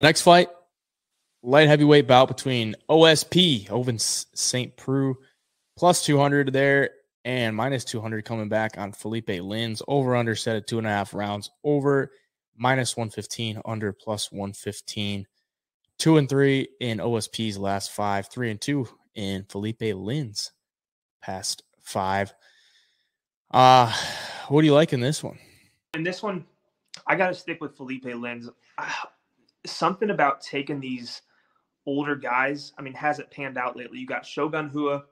Next fight, light heavyweight bout between OSP, Ovince Saint Preux, plus 200 there, and minus 200 coming back on Philipe Lins. Over under set at 2.5 rounds. Over minus 115, under plus 115. 2-3 in OSP's last 5, 3-2 in Philipe Lins' past 5. What do you like in this one? In this one, I got to stick with Philipe Lins. Something about taking these older guys, hasn't panned out lately. You got Shogun Rua,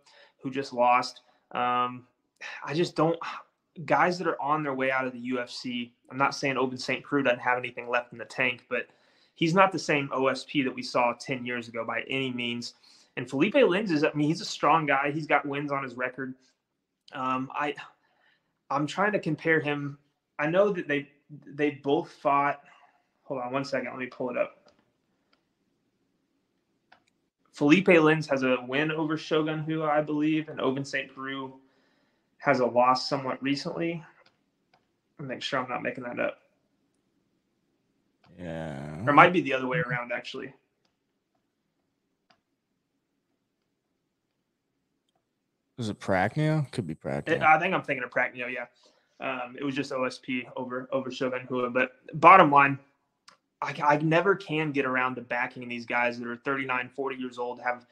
who just lost. I just don't – guys that are on their way out of the UFC, I'm not saying Ovince Saint Preux doesn't have anything left in the tank, but he's not the same OSP that we saw 10 years ago by any means. And Philipe Lins he's a strong guy. He's got wins on his record. I'm trying to compare him. I know that they both fought – hold on one second. Let me pull it up. Philipe Lins has a win over Shogun Rua, I believe, and Ovince Saint Preux has a loss somewhat recently. I'll make sure I'm not making that up. Yeah. Or it might be the other way around, actually. Is it Prachnio? Could be Prachnio. I think I'm thinking of Prachnio, yeah. It was just OSP over Shogun Rua. But bottom line, I never can get around to backing these guys that are 39, 40 years old, have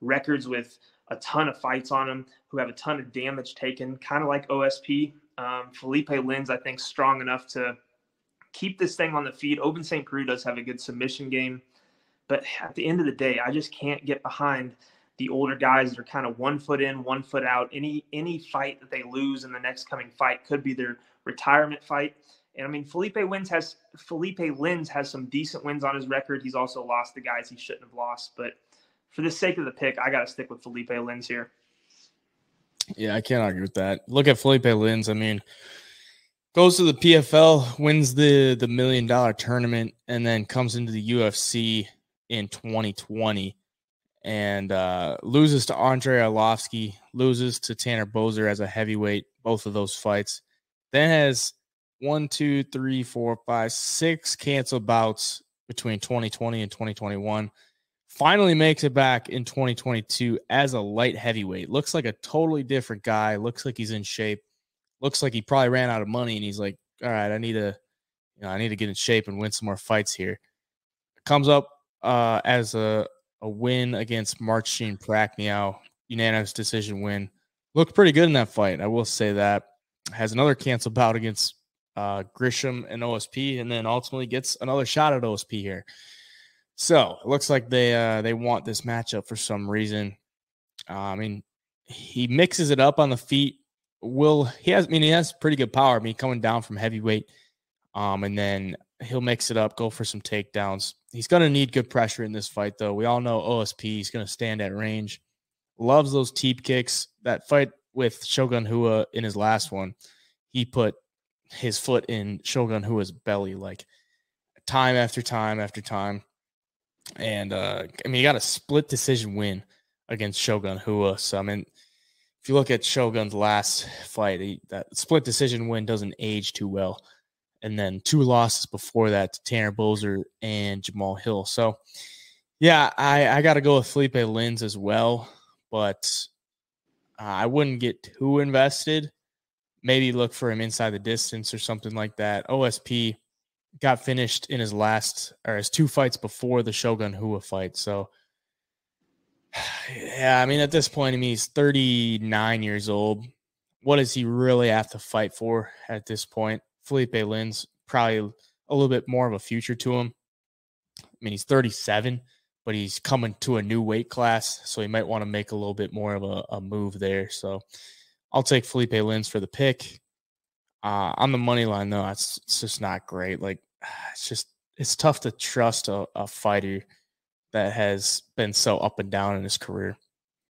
records with a ton of fights on them, who have a ton of damage taken, kind of like OSP. Philipe Lins, I think, strong enough to keep this thing on the feet. Ovince Saint Preux does have a good submission game. But at the end of the day, I just can't get behind the older guys that are kind of 1 foot in, 1 foot out. Any fight that they lose in the next coming fight could be their retirement fight. And Philipe Lins has some decent wins on his record. He's also lost the guys he shouldn't have lost. But for the sake of the pick, I got to stick with Philipe Lins here. Yeah, I can't argue with that. Look at Philipe Lins. Goes to the PFL, wins the $1 million tournament, and then comes into the UFC in 2020 and loses to Andre Arlovsky, loses to Tanner Boser as a heavyweight, both of those fights. Then has 6 canceled bouts between 2020 and 2021. Finally makes it back in 2022 as a light heavyweight. Looks like a totally different guy. Looks like he's in shape. Looks like he probably ran out of money, and he's like, all right, I need to get in shape and win some more fights here. Comes up as a win against Marcin Prachnio, unanimous decision win. Looked pretty good in that fight, I will say that. Has another canceled bout against Grisham and OSP, and then ultimately gets another shot at OSP here. So it looks like they want this matchup for some reason. He mixes it up on the feet. He has pretty good power. Coming down from heavyweight, and then he'll mix it up, go for some takedowns. He's going to need good pressure in this fight, though. We all know OSP is going to stand at range. Loves those teep kicks. That fight with Shogun Rua in his last one, he put his foot in Shogun Rua's belly like time after time after time. And, he got a split decision win against Shogun Rua. So, if you look at Shogun's last fight, that split decision win doesn't age too well. And then 2 losses before that to Tanner Boser and Jamal Hill. So, yeah, I got to go with Philipe Lins as well. But I wouldn't get too invested. Maybe look for him inside the distance or something like that. OSP got finished in his 2 fights before the Shogun Rua fight. So, yeah, at this point, he's 39 years old. What does he really have to fight for at this point? Philipe Lins, probably a little bit more of a future to him. He's 37, but he's coming to a new weight class, so he might want to make a little bit more of a move there. So I'll take Philipe Lins for the pick. On the money line, though, it's just not great. It's tough to trust a fighter that has been so up and down in his career.